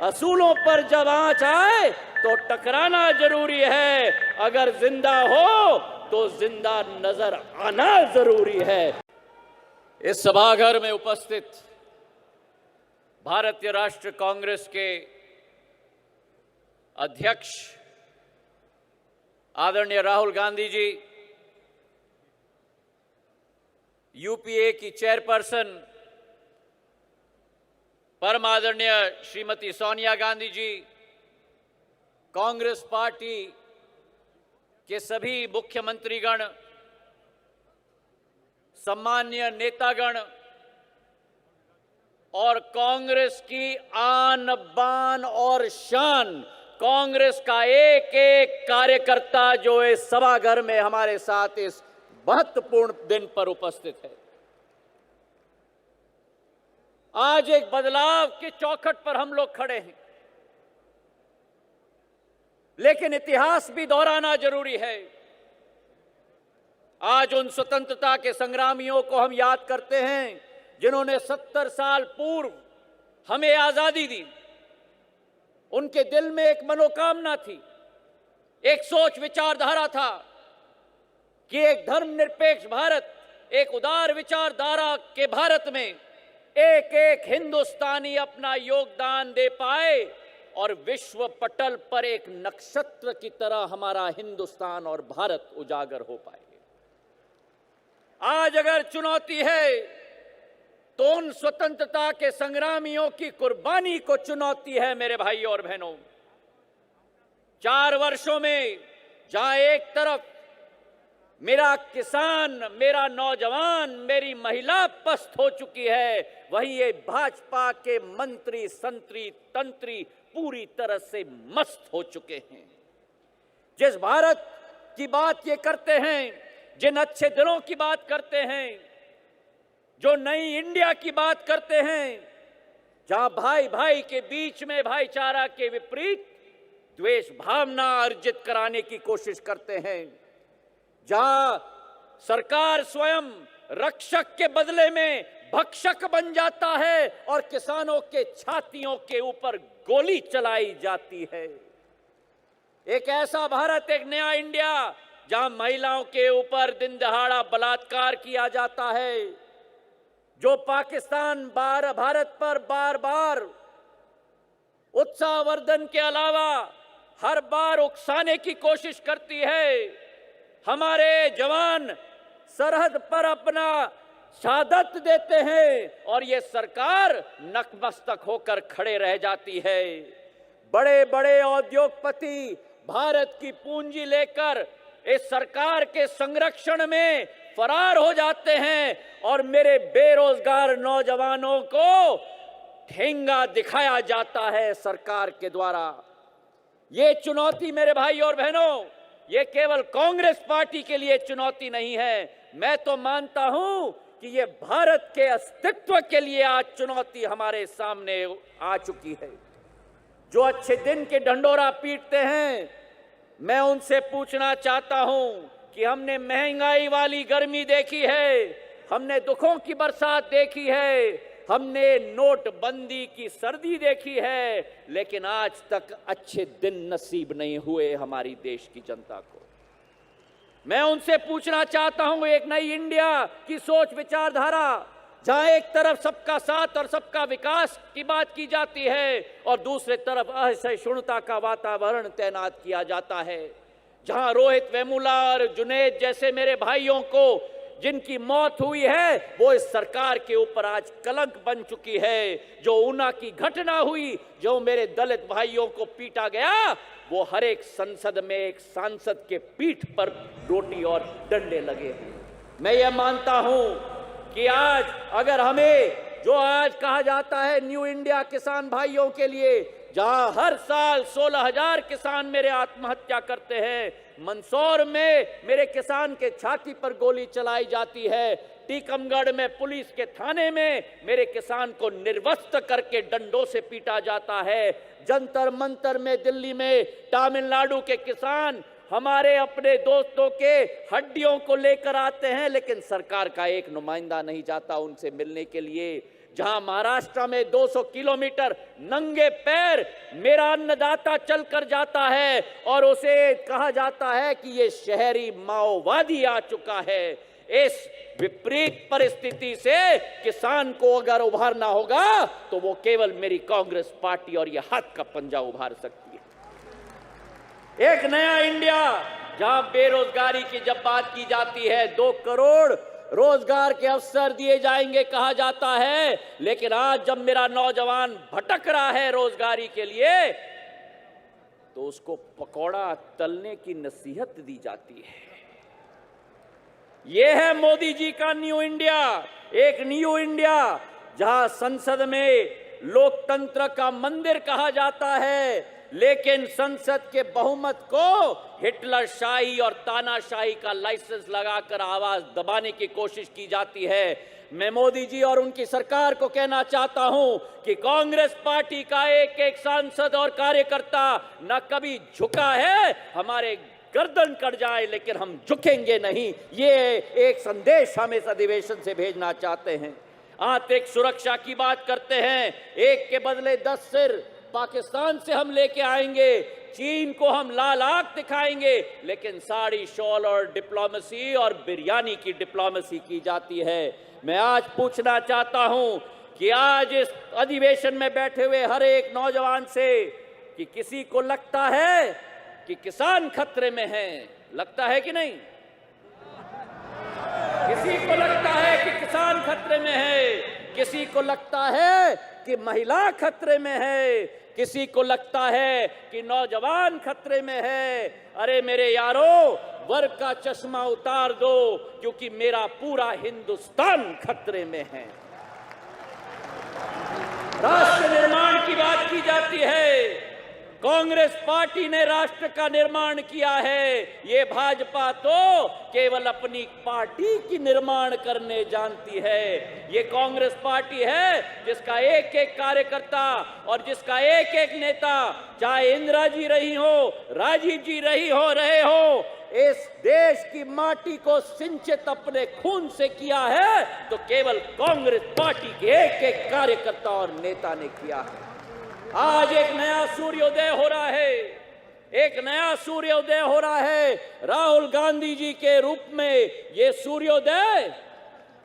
असूलों पर जब आंच आए तो टकराना जरूरी है, अगर जिंदा हो तो जिंदा नजर आना जरूरी है। इस सभागार में उपस्थित भारतीय राष्ट्रीय कांग्रेस के अध्यक्ष आदरणीय राहुल गांधी जी, यूपीए की चेयरपर्सन परम आदरणीय श्रीमती सोनिया गांधी जी, कांग्रेस पार्टी के सभी मुख्यमंत्रीगण, सम्माननीय नेतागण और कांग्रेस की आन बान और शान, कांग्रेस का एक एक कार्यकर्ता जो इस सभागार में हमारे साथ इस महत्वपूर्ण दिन पर उपस्थित है। आज एक बदलाव की चौखट पर हम लोग खड़े हैं, लेकिन इतिहास भी दोहराना जरूरी है। आज उन स्वतंत्रता के संग्रामियों को हम याद करते हैं जिन्होंने 70 साल पूर्व हमें आजादी दी। उनके दिल में एक मनोकामना थी, एक सोच विचारधारा था कि एक धर्मनिरपेक्ष भारत, एक उदार विचारधारा के भारत में एक एक हिंदुस्तानी अपना योगदान दे पाए और विश्व पटल पर एक नक्षत्र की तरह हमारा हिंदुस्तान और भारत उजागर हो पाए। आज अगर चुनौती है तो उन स्वतंत्रता के संग्रामियों की कुर्बानी को चुनौती है। मेरे भाइयों और बहनों, 4 वर्षों में जहां एक तरफ मेरा किसान, मेरा नौजवान, मेरी महिला पस्त हो चुकी है, वहीं ये भाजपा के मंत्री, संतरी, तंत्री पूरी तरह से मस्त हो चुके हैं। जिस भारत की बात ये करते हैं, जिन अच्छे दिनों की बात करते हैं, जो नई इंडिया की बात करते हैं, जहां भाई भाई के बीच में भाईचारा के विपरीत द्वेष भावना अर्जित कराने की कोशिश करते हैं, जहां सरकार स्वयं रक्षक के बदले में भक्षक बन जाता है और किसानों के छातियों के ऊपर गोली चलाई जाती है। एक ऐसा भारत, एक नया इंडिया जहां महिलाओं के ऊपर दिन दहाड़ा बलात्कार किया जाता है, जो पाकिस्तान भारत पर बार बार उत्साहवर्धन के अलावा हर बार उकसाने की कोशिश करती है। हमारे जवान सरहद पर अपना शहादत देते हैं और ये सरकार नतमस्तक होकर खड़े रह जाती है। बड़े बड़े उद्योगपति भारत की पूंजी लेकर इस सरकार के संरक्षण में फरार हो जाते हैं और मेरे बेरोजगार नौजवानों को ठेंगा दिखाया जाता है सरकार के द्वारा। ये चुनौती मेरे भाई और बहनों, ये केवल कांग्रेस पार्टी के लिए चुनौती नहीं है। मैं तो मानता हूं कि ये भारत के अस्तित्व के लिए आज चुनौती हमारे सामने आ चुकी है। जो अच्छे दिन के ढंढोरा पीटते हैं, मैं उनसे पूछना चाहता हूं कि हमने महंगाई वाली गर्मी देखी है, हमने दुखों की बरसात देखी है, हमने नोटबंदी की सर्दी देखी है, लेकिन आज तक अच्छे दिन नसीब नहीं हुए हमारी देश की जनता को। मैं उनसे पूछना चाहता हूं, एक नई इंडिया की सोच विचारधारा, जहां एक तरफ सबका साथ और सबका विकास की बात की जाती है और दूसरे तरफ असहिष्णुता का वातावरण तैनात किया जाता है, जहां रोहित वेमुला और जुनैद जैसे मेरे भाइयों को जिनकी मौत हुई है वो इस सरकार के ऊपर आज कलंक बन चुकी है। जो ऊना की घटना हुई, जो मेरे दलित भाइयों को पीटा गया, वो हर एक संसद में एक सांसद के पीठ पर रोटी और डंडे लगे हैं। मैं ये मानता हूं कि आज अगर हमें जो आज कहा जाता है न्यू इंडिया किसान भाइयों के लिए, जहां हर साल 16,000 किसान मेरे आत्महत्या करते हैं, मंदसौर में मेरे किसान के छाती पर गोली चलाई जाती है, टीकमगढ़ में पुलिस के थाने में मेरे किसान को निर्वस्त्र करके डंडों से पीटा जाता है, जंतर मंतर में दिल्ली में तमिलनाडु के किसान हमारे अपने दोस्तों के हड्डियों को लेकर आते हैं, लेकिन सरकार का एक नुमाइंदा नहीं जाता उनसे मिलने के लिए। जहां महाराष्ट्र में 200 किलोमीटर नंगे पैर मेरा अन्नदाता चलकर जाता है और उसे कहा जाता है कि ये शहरी माओवादी आ चुका है। इस विपरीत परिस्थिति से किसान को अगर उभारना होगा तो वो केवल मेरी कांग्रेस पार्टी और ये हाथ का पंजा उभार सकती है। एक नया इंडिया, जहां बेरोजगारी की जब बात की जाती है 2 करोड़ रोजगार के अवसर दिए जाएंगे कहा जाता है, लेकिन आज जब मेरा नौजवान भटक रहा है रोजगारी के लिए तो उसको पकौड़ा तलने की नसीहत दी जाती है। यह है मोदी जी का न्यू इंडिया, एक न्यू इंडिया जहां संसद में लोकतंत्र का मंदिर कहा जाता है, लेकिन संसद के बहुमत को हिटलर शाही और तानाशाही का लाइसेंस लगाकर आवाज दबाने की कोशिश की जाती है। मैं मोदी जी और उनकी सरकार को कहना चाहता हूं कि कांग्रेस पार्टी का एक एक सांसद और कार्यकर्ता न कभी झुका है। हमारे गर्दन कट जाए लेकिन हम झुकेंगे नहीं, ये एक संदेश हम इस अधिवेशन से भेजना चाहते हैं। आंतरिक सुरक्षा की बात करते हैं, एक के बदले 10 सिर पाकिस्तान से हम लेके आएंगे, चीन को हम लाल आंख दिखाएंगे, लेकिन साड़ी शॉल और डिप्लोमेसी और बिरयानी की डिप्लोमेसी की जाती है। मैं आज पूछना चाहता हूं कि आज इस अधिवेशन में बैठे हुए हर एक नौजवान से कि किसी को लगता है कि किसान खतरे में है? लगता है कि नहीं? किसी को लगता है कि किसान खतरे में है, किसी को लगता है कि महिला खतरे में है, किसी को लगता है कि नौजवान खतरे में है। अरे मेरे यारों, वर्ग का चश्मा उतार दो, क्योंकि मेरा पूरा हिंदुस्तान खतरे में है। राष्ट्र निर्माण की बात की जाती है, कांग्रेस पार्टी ने राष्ट्र का निर्माण किया है। ये भाजपा तो केवल अपनी पार्टी की निर्माण करने जानती है। ये कांग्रेस पार्टी है जिसका एक एक कार्यकर्ता और जिसका एक एक नेता, चाहे इंदिरा जी रही हो, राजीव जी रहे हो, इस देश की माटी को सिंचित अपने खून से किया है तो केवल कांग्रेस पार्टी के एक एक कार्यकर्ता और नेता ने किया है। आज एक नया सूर्योदय हो रहा है, एक नया सूर्योदय हो रहा है राहुल गांधी जी के रूप में। ये सूर्योदय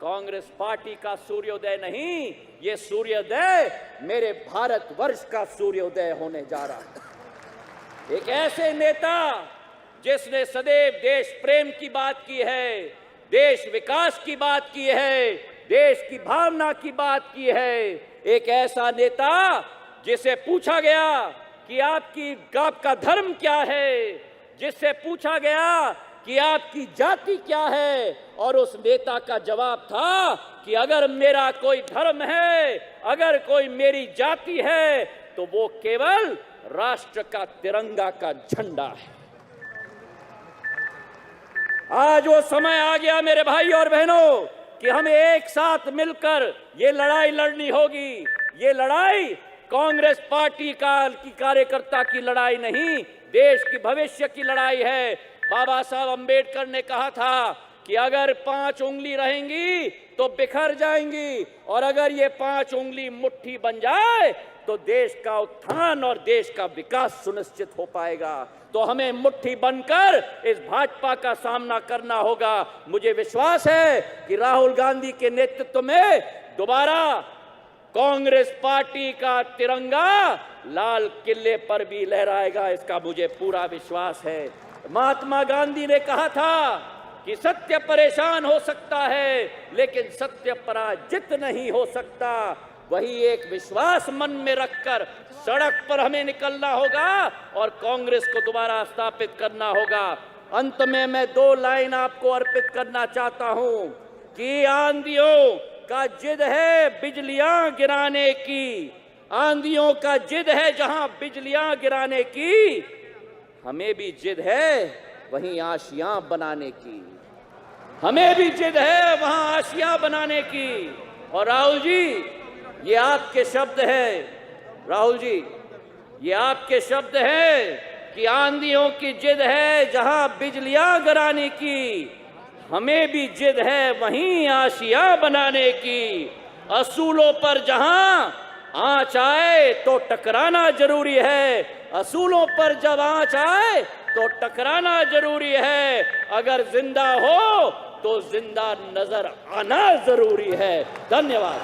कांग्रेस पार्टी का सूर्योदय नहीं, ये सूर्योदय मेरे भारतवर्ष का सूर्योदय होने जा रहा है। एक ऐसे नेता जिसने सदैव देश प्रेम की बात की है, देश विकास की बात की है, देश की भावना की बात की है। एक ऐसा नेता जिसे पूछा गया कि आपका धर्म क्या है, जिससे पूछा गया कि आपकी जाति क्या है, और उस नेता का जवाब था कि अगर मेरा कोई धर्म है, अगर कोई मेरी जाति है, तो वो केवल राष्ट्र का तिरंगा का झंडा है। आज वो समय आ गया मेरे भाई और बहनों कि हमें एक साथ मिलकर ये लड़ाई लड़नी होगी। ये लड़ाई कांग्रेस पार्टी की कार्यकर्ता की लड़ाई नहीं, देश की भविष्य की लड़ाई है। बाबा साहब अंबेडकर ने कहा था कि अगर 5 उंगली रहेंगी तो बिखर जाएंगी, और अगर ये 5 उंगली मुट्ठी बन जाए तो देश का उत्थान और देश का विकास सुनिश्चित हो पाएगा। तो हमें मुट्ठी बनकर इस भाजपा का सामना करना होगा। मुझे विश्वास है कि राहुल गांधी के नेतृत्व में दोबारा कांग्रेस पार्टी का तिरंगा लाल किले पर भी लहराएगा, इसका मुझे पूरा विश्वास है। महात्मा गांधी ने कहा था कि सत्य परेशान हो सकता है लेकिन सत्य पराजित नहीं हो सकता। वही एक विश्वास मन में रखकर सड़क पर हमें निकलना होगा और कांग्रेस को दोबारा स्थापित करना होगा। अंत में मैं 2 लाइन आपको अर्पित करना चाहता हूं कि आंधियों का जिद है बिजलियां गिराने की, आंधियों का जिद है जहां बिजलियां गिराने की, हमें भी जिद है वहीं आशियां बनाने की, हमें भी जिद है वहां आशियां बनाने की। और राहुल जी, ये आपके शब्द हैं, राहुल जी ये आपके शब्द हैं कि आंधियों की जिद है जहां बिजलियां गिराने की, हमें भी जिद है वहीं आशियां बनाने की। असूलों पर जहां आंच आए तो टकराना जरूरी है, असूलों पर जब आंच आए तो टकराना जरूरी है। अगर जिंदा हो तो जिंदा नजर आना जरूरी है। धन्यवाद।